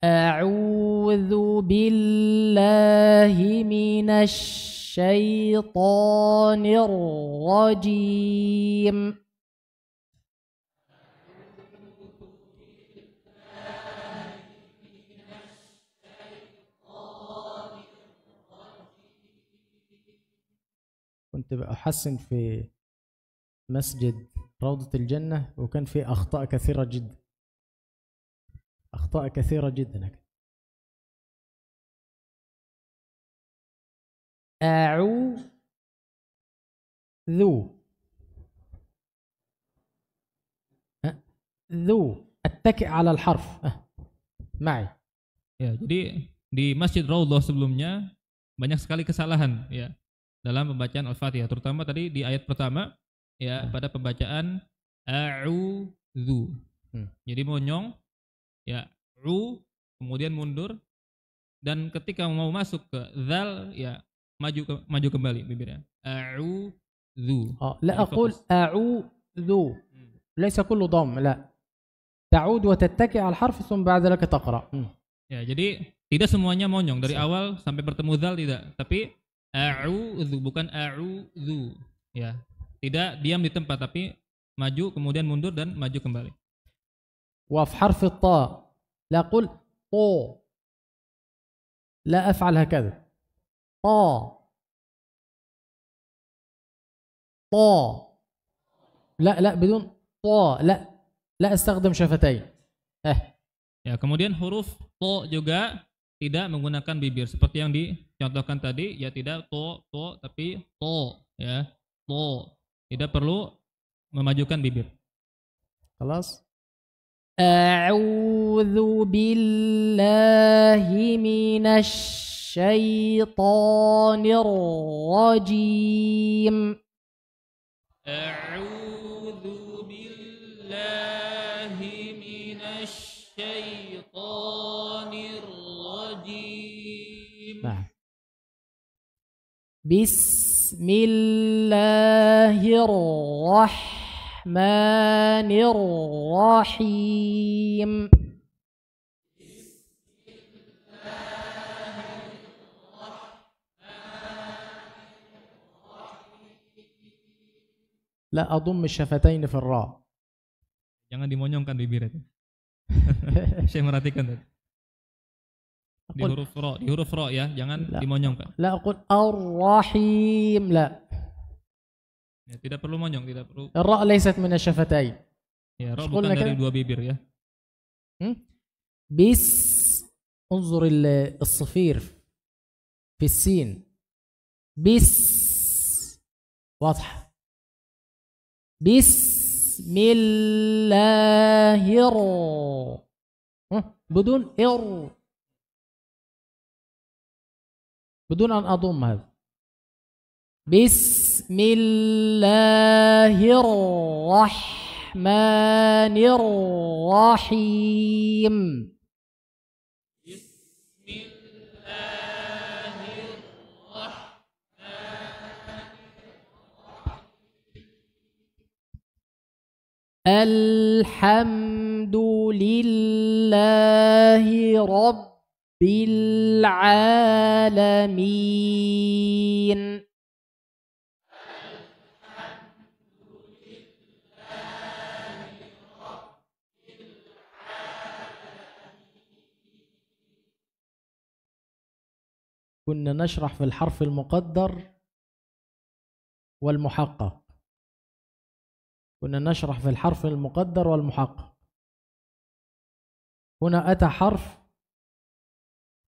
أعوذ بالله من الشيطان الرجيم. كنت بحسن في مسجد روضة الجنة وكان في أخطاء كثيرة جدا، أخطاء كثيرة جدا. ذو أتكئ على الحرف معي. Ya, jadi di Masjid Raudhah sebelumnya banyak sekali kesalahan ya dalam pembacaan Al-Fatihah, terutama tadi di ayat pertama ya pada pembacaan a'udzu. Jadi monyong ya, kemudian mundur, dan ketika mau masuk ke zal ya maju kembali bibirnya. A'udzu. لا أقول أعوذ، ليس كله ضم، لا، تعود وتتكئ على الحرف ثم بعد ذلك تقرأ. Ya, jadi tidak semuanya monyong dari awal sampai bertemu zal, tidak, tapi a'udzu, bukan a'udzu ya. Tidak diam di tempat tapi maju kemudian mundur dan maju kembali. وفي حرف الطاء لا أقول طو، لا أفعل هكذا، طا لا بدون طا، لا أستخدم شفتين. Ya, kemudian huruf to juga tidak menggunakan bibir seperti yang dicontohkan tadi ya, tidak to tapi to ya, to, tidak perlu memajukan bibir. خلاص. أعوذ بالله من الشيطان الرجيم. أعوذ بالله من الشيطان الرجيم. بسم الله الرحمن الرحيم. لا أضم الشفتين في الراء. Jangan dimonyongkan bibir itu. Saya merhatikan tadi. Di huruf ra ya, jangan dimonyongkan. لا أقول الرحيم، لا. Ya, tidak perlu monyong, tidak perlu. الراء ليست من الشفتين. Ya, ra bukan dari dua bibir ya. انظر الصفير في السين، واضح. بسم الله بدون بدون أن أضم هذا. بسم الله الرحمن الرحيم. بسم الله الرحمن الحمد لله رب العالمين. كنا نشرح في الحرف المقدر والمحقق، كنا نشرح في الحرف المقدر والمحقق. هنا أتى حرف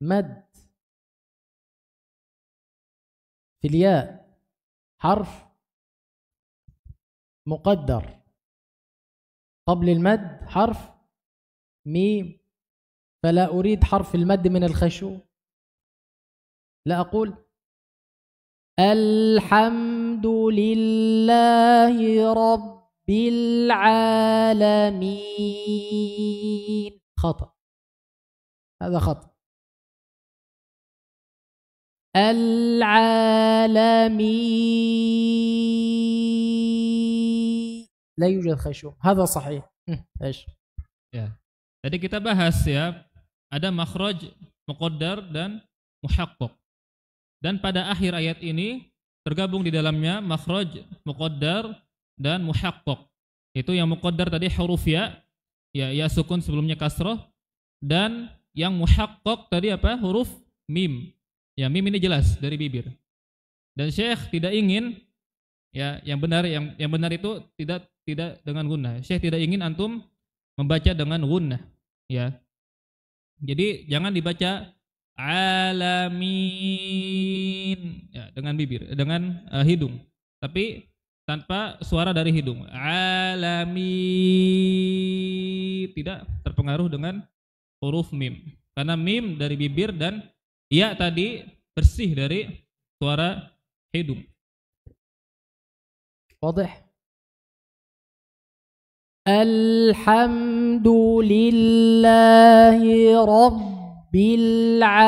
مد في الياء، حرف مقدر قبل المد حرف ميم، فلا أريد حرف المد من الخشوع، لا أقول الحمد لله رب العالمين. خطأ، هذا خطأ. العالمين لا يوجد خشوع، هذا صحيح. ايش ya, tadi kita bahas ya ada makhraj muqaddar dan muhaqqaq. Dan pada akhir ayat ini tergabung di dalamnya makhraj muqaddar dan muhaqqaq. Itu yang muqaddar tadi huruf ya, ya sukun sebelumnya kasroh, dan yang muhaqqaq tadi apa? Huruf mim. Ya, mim ini jelas dari bibir. Dan Syekh tidak ingin ya yang benar itu tidak dengan gunnah. Syekh tidak ingin antum membaca dengan gunnah, ya. Jadi jangan dibaca alamin ya, dengan bibir, dengan hidung, tapi tanpa suara dari hidung. Alamin tidak terpengaruh dengan huruf mim, karena mim dari bibir dan ya tadi bersih dari suara hidung. واضح. الحمد لله رب العالمين.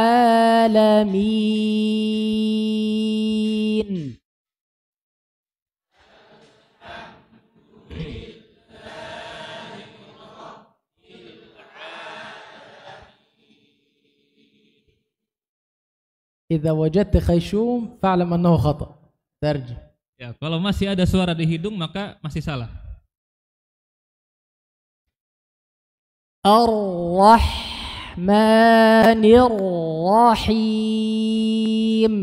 إذا وجدت خيشوم فاعلم أنه خطأ. ترجم. Ya, kalau masih ada suara di hidung maka masih salah. Ar-Rahmanir Rahim.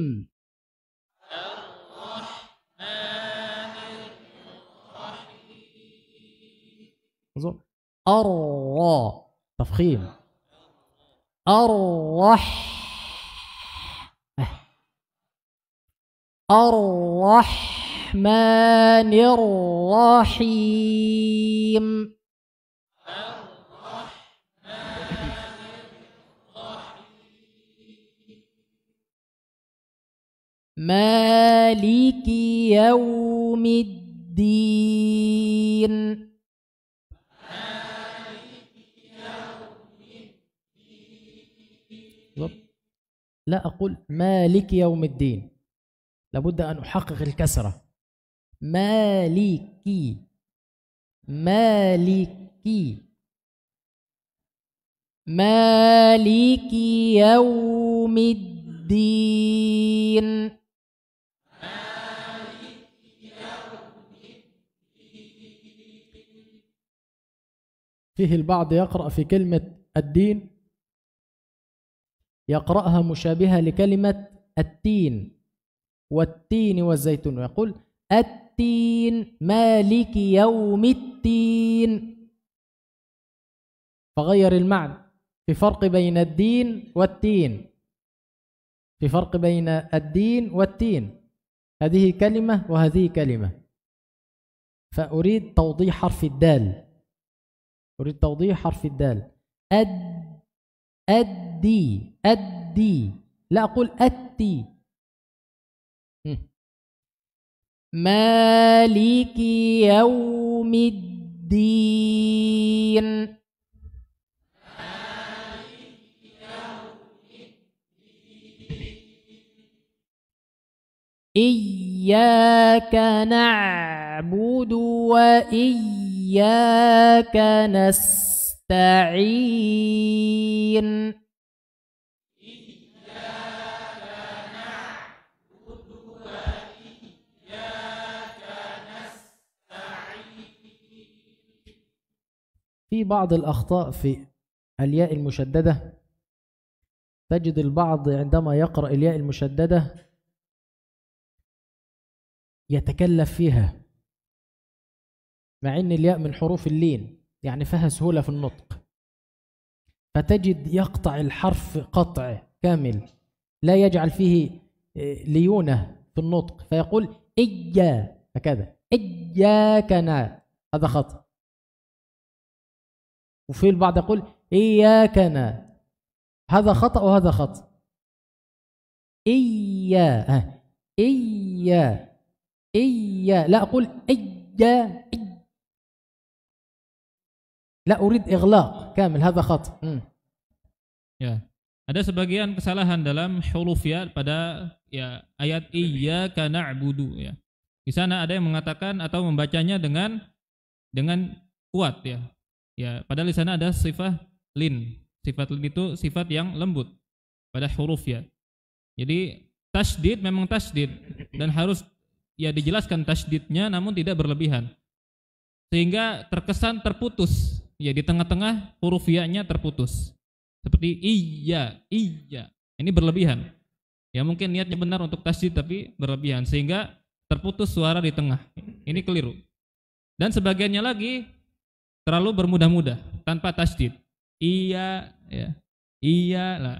Ar-Ra tafkhim. Ar-Rahmanir Rahim. Maliki yaumiddin. لا أقول مالك يوم الدين، لابد أن أحقق الكسرة. مالكي مالكي مالكي يوم الدين. فيه البعض يقرأ في كلمة الدين يقرأها مشابهة لكلمة التين والتين والزيتون، ويقول التين مالك يوم التين، فغير المعنى. في فرق بين الدين والتين، في فرق بين الدين والتين، هذه كلمة وهذه كلمة. فأريد توضيح حرف الدال، أريد توضيح حرف الدال. أدي أدي، لا أقول أتي. مالك يوم الدين. إياك نعبد وإياك نستعين. في بعض الأخطاء في الياء المشددة، تجد البعض عندما يقرأ الياء المشددة يتكلف فيها، مع أن الياء من حروف اللين يعني فيها سهولة في النطق، فتجد يقطع الحرف قطع كامل لا يجعل فيه ليونة في النطق، فيقول إيا هكذا إياكنا، هذا خطأ. وفي البعض يقول إياكنا، هذا خطأ وهذا خطأ. إيا إيا إيا، لا أقول إيا، لا أريد إغلاق كامل، هذا خطأ. Ya, ada sebagian kesalahan dalam huruf ya pada ya ayat iyyaka na'budu ya. Di sana ada yang mengatakan atau membacanya dengan kuat ya. Ya, padahal di sana ada sifat lin. Sifat lin itu sifat yang lembut pada huruf ya. Jadi tasydid memang tasydid dan harus ya dijelaskan tasydidnya namun tidak berlebihan. Sehingga terkesan terputus. Ya di tengah-tengah huruf ya-nya terputus. Seperti iya. Ini berlebihan. Ya mungkin niatnya benar untuk tasydid tapi berlebihan sehingga terputus suara di tengah. Ini keliru. Dan sebagiannya lagi terlalu bermudah-mudah tanpa tasydid. Iya ya. Iya lah.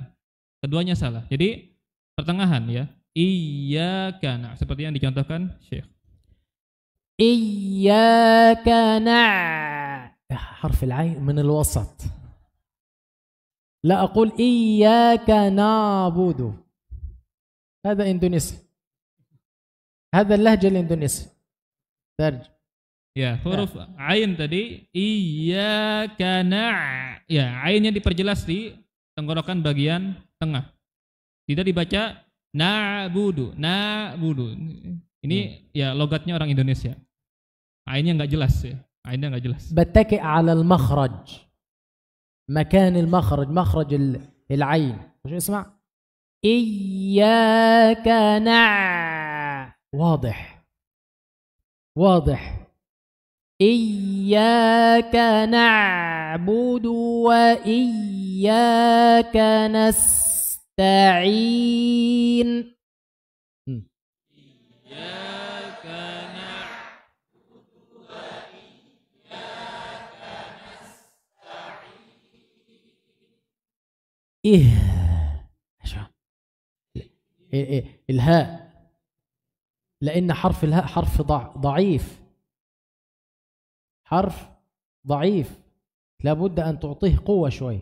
Keduanya salah. Jadi pertengahan ya. Iyyaka nah, seperti yang dicontohkan Syekh. إياك حرف العين من الوسط. لا أقول إياك نعبد. هذا إندونيسي. هذا اللهجة الإندونيسية. ترجم. Ya, huruf ain tadi iyyaka ya, ainnya diperjelas di tenggorokan bagian tengah. Tidak dibaca na'budu. Ini ya logatnya orang Indonesia. Ainnya enggak jelas ya. Ainnya enggak jelas. بتكئ على المخرج. مكان المخرج مخرج العين. شو اسمع؟ إياك واضح. إياك نعبد وإياك نستعين. إياك نعبد وإياك نستعين. الهاء لأن حرف الهاء حرف ضعيف. حرف ضعيف لابد أن تعطيه قوة شوي.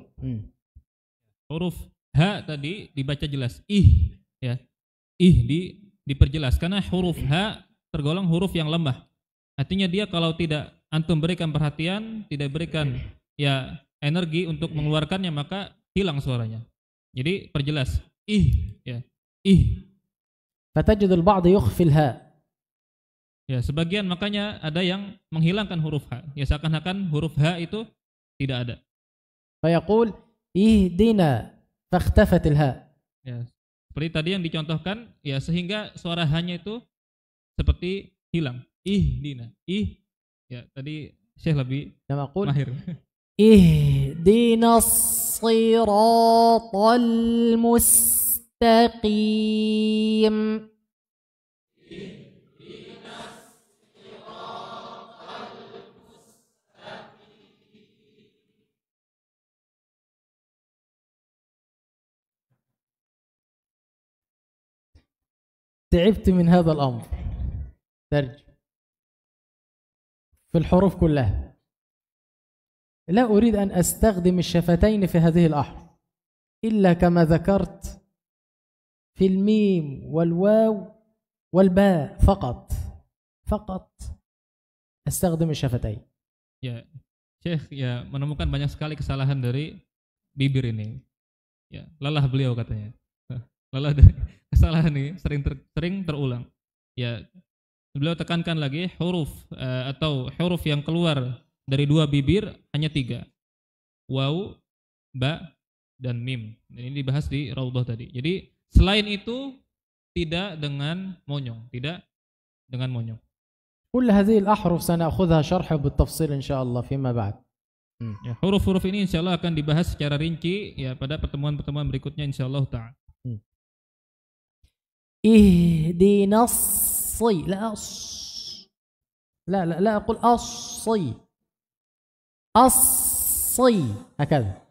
Huruf ha tadi dibaca jelas ya. Diperjelas karena huruf ha tergolong huruf yang lemah. Artinya dia kalau tidak antum berikan perhatian, tidak berikan ya energi untuk mengeluarkannya maka hilang suaranya. Jadi perjelas ya. فتجد البعض يخفي الهاء. Ya, sebagian makanya ada yang menghilangkan huruf H. Ya, seakan-akan huruf H itu tidak ada. فيقول اهدنا فاختفت الهاء. Ya, seperti tadi yang dicontohkan, ya sehingga suara H-nya itu seperti hilang. Ihdina. Ya, tadi Syekh lebih mahir. اهدنا الصراط المستقيم. تعبت من هذا الأمر. ترجم في الحروف كلها. لا أريد أن أستخدم الشفتين في هذه الأحرف إلا كما ذكرت في الميم والواو والباء فقط أستخدم الشفتين. Ya, Syekh ya menemukan banyak sekali kesalahan dari bibir ini. Ya, lelah beliau katanya. Lelah dari kesalahan ini sering terulang. Ya, beliau tekankan lagi huruf atau huruf yang keluar dari dua bibir hanya 3. Waw, ba, dan mim. Dan ini dibahas di Raudhah tadi. Jadi selain itu tidak dengan monyong, كل هذه الأحرف سنأخذها شرح بالتفصيل إن شاء الله فيما بعد. Ya, huruf-huruf ini insyaallah akan dibahas secara rinci ya pada pertemuan-pertemuan berikutnya insyaallah ta'ala. اهدنا الصي لا أقول الصي هكذا.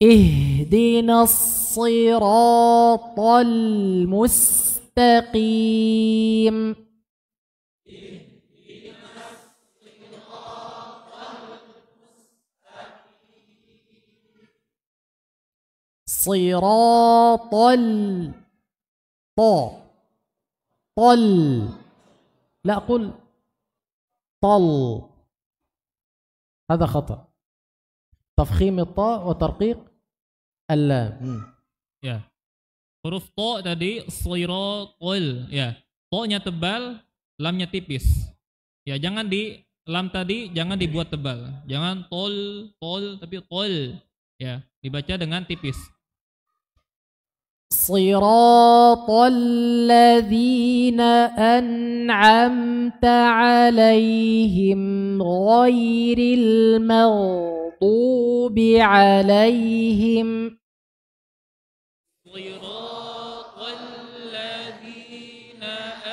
اهدنا الصراط المستقيم. صراط لا أقول طل، هذا خطأ. تفخيم الطاء وترقيق اللام. Ya. Huruf to tadi siratul ya. To-nya tebal, lamnya tipis. Ya, jangan lam tadi jangan dibuat tebal. Jangan tol tapi tol. Ya, dibaca dengan tipis. صراط الذين أنعمت عليهم غير المغضوب عليهم صراط الذين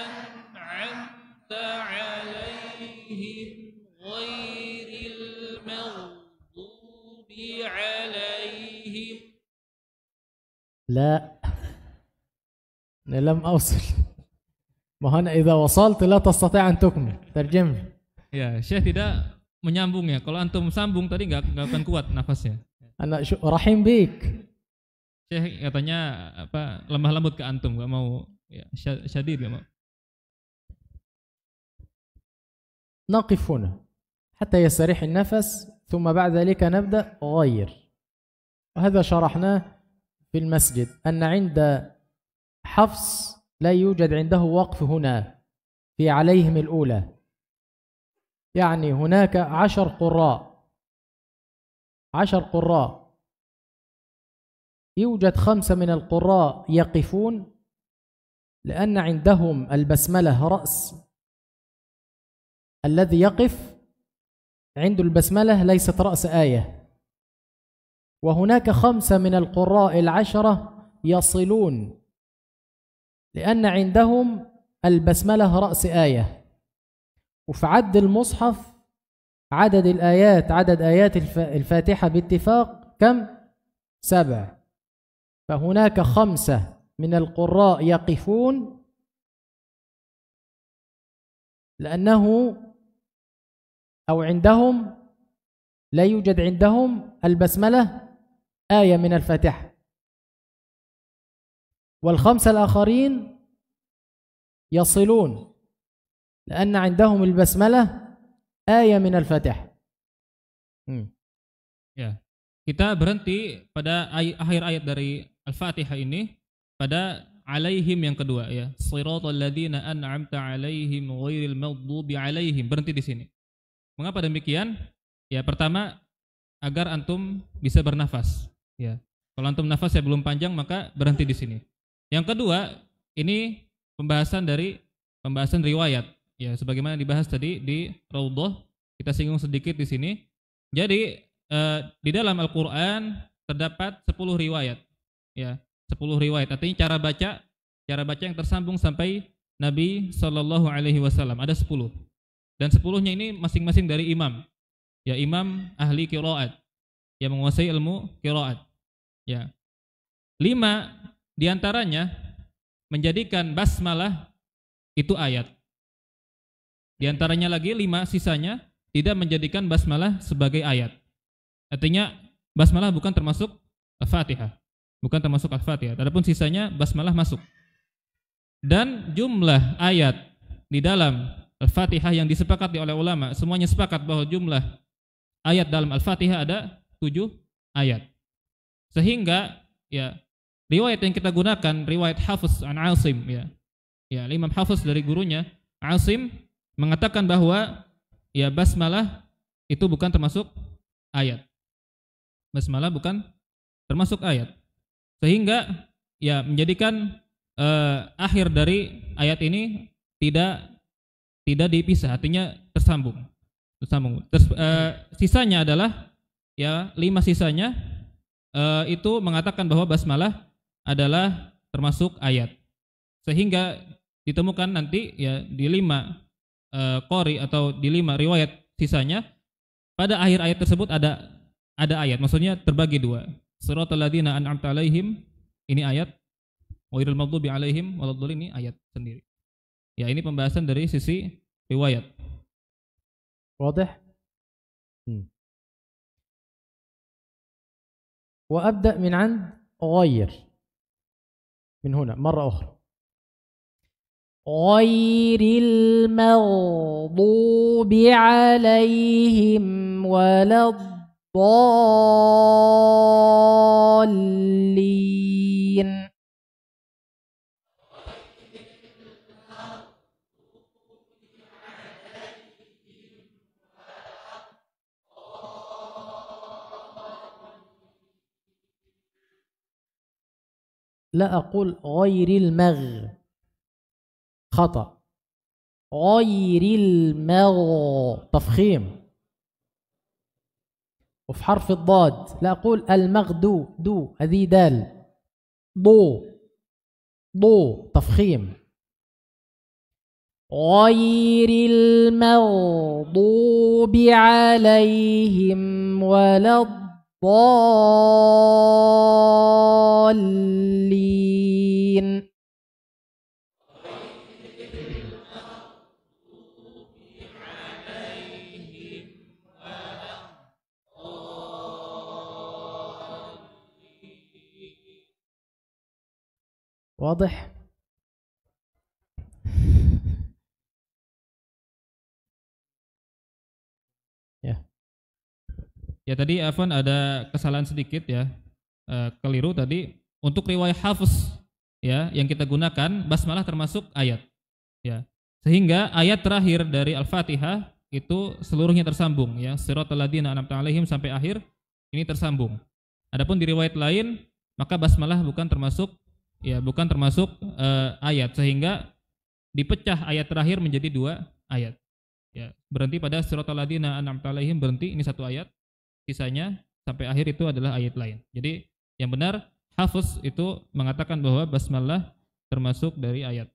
أنعمت عليهم غير المغضوب عليهم. لا، أنا لم أوصل. ما هنا إذا وصلت لا تستطيع أن تكمل ترجم. Ya, Syekh tidak menyambung ya. Kalau antum sambung tadi nggak akan kuat nafasnya. أنا رحيم بيك. Syekh katanya apa lemah lembut ke antum, nggak mau ya, syadid nggak mau. نقف هنا حتى يستريح النفس ثم بعد ذلك نبدأ غير. وهذا شرحناه في المسجد أن عند حفص لا يوجد عنده وقف هنا في عليهم الأولى، يعني هناك 10 قراء يوجد 5 من القراء يقفون لأن عندهم البسملة رأس الذي يقف عند البسملة ليست رأس آية، وهناك 5 من القراء 10 يصلون لأن عندهم البسملة رأس آية. وفي عد المصحف عدد الآيات عدد آيات الفاتحة باتفاق كم؟ 7. فهناك 5 من القراء يقفون لأنه أو عندهم لا يوجد عندهم البسملة آية من الفاتحة، وال5 الآخرين يصلون لأن عندهم البسملة آية من الفاتحة. Ya, kita berhenti pada akhir ayat dari Al-Fatihah ini pada alaihim yang kedua ya. Shiratal ladzina an'amta alaihim ghairil maghdubi alaihim. Berhenti di sini. Mengapa demikian? Ya, pertama agar antum bisa bernafas ya. Kalau antum nafasnya belum panjang maka berhenti di sini. Yang kedua, ini pembahasan riwayat ya, sebagaimana dibahas tadi di Raudhah, kita singgung sedikit di sini. Jadi di dalam Al-Qur'an terdapat 10 riwayat ya, 10 riwayat. Artinya cara baca yang tersambung sampai Nabi sallallahu alaihi wasallam ada 10. Dan 10-nya ini masing-masing dari imam. Ya, imam ahli qiraat yang menguasai ilmu qiraat. Ya. 5 di antaranya menjadikan basmalah itu ayat. Di antaranya lagi 5 sisanya tidak menjadikan basmalah sebagai ayat. Artinya basmalah bukan termasuk Al-Fatihah. Bukan termasuk Al-Fatihah. Adapun sisanya basmalah masuk. Dan jumlah ayat di dalam Al-Fatihah yang disepakati oleh ulama, semuanya sepakat bahwa jumlah ayat dalam Al-Fatihah ada 7 ayat. Sehingga ya riwayat yang kita gunakan riwayat Hafiz an Asim ya. Ya, Imam Hafiz dari gurunya Asim mengatakan bahwa ya basmalah itu bukan termasuk ayat. Basmalah bukan termasuk ayat. Sehingga ya menjadikan akhir dari ayat ini tidak dipisah, artinya tersambung. Sisanya adalah ya 5 sisanya itu mengatakan bahwa basmalah adalah termasuk ayat. Sehingga ditemukan nanti ya di 5 qori atau di 5 riwayat sisanya pada akhir ayat tersebut ada ayat, maksudnya terbagi 2. Shiratal ladzina an'amta alaihim ini ayat, ghairil maghdubi alaihim waladdallin ini ayat sendiri. Ya, ini pembahasan dari sisi riwayat. واضح؟ وأبدأ من عند غير من هنا مرة أخرى. غير المغضوب عليهم ولا الضالين. لا أقول غير المغ، خطأ. غير المغ تفخيم. وفي حرف الضاد لا أقول المغدو، دو هذه دال، ضو تفخيم. غير المغضوب عليهم ولا الضالين. واضح؟ Ya tadi Afwan ada kesalahan sedikit ya, keliru tadi untuk riwayat Hafs ya yang kita gunakan basmalah termasuk ayat ya, sehingga ayat terakhir dari Al-Fatihah itu seluruhnya tersambung ya, siratal ladzina an'amta 'alaihim sampai akhir ini tersambung. Adapun di riwayat lain maka basmalah bukan termasuk ya, bukan termasuk ayat, sehingga dipecah ayat terakhir menjadi 2 ayat ya, berhenti pada siratal ladzina an'amta 'alaihim, berhenti ini 1 ayat, sisanya sampai akhir itu adalah ayat lain. Jadi yang benar Hafs itu mengatakan bahwa basmalah termasuk dari ayat.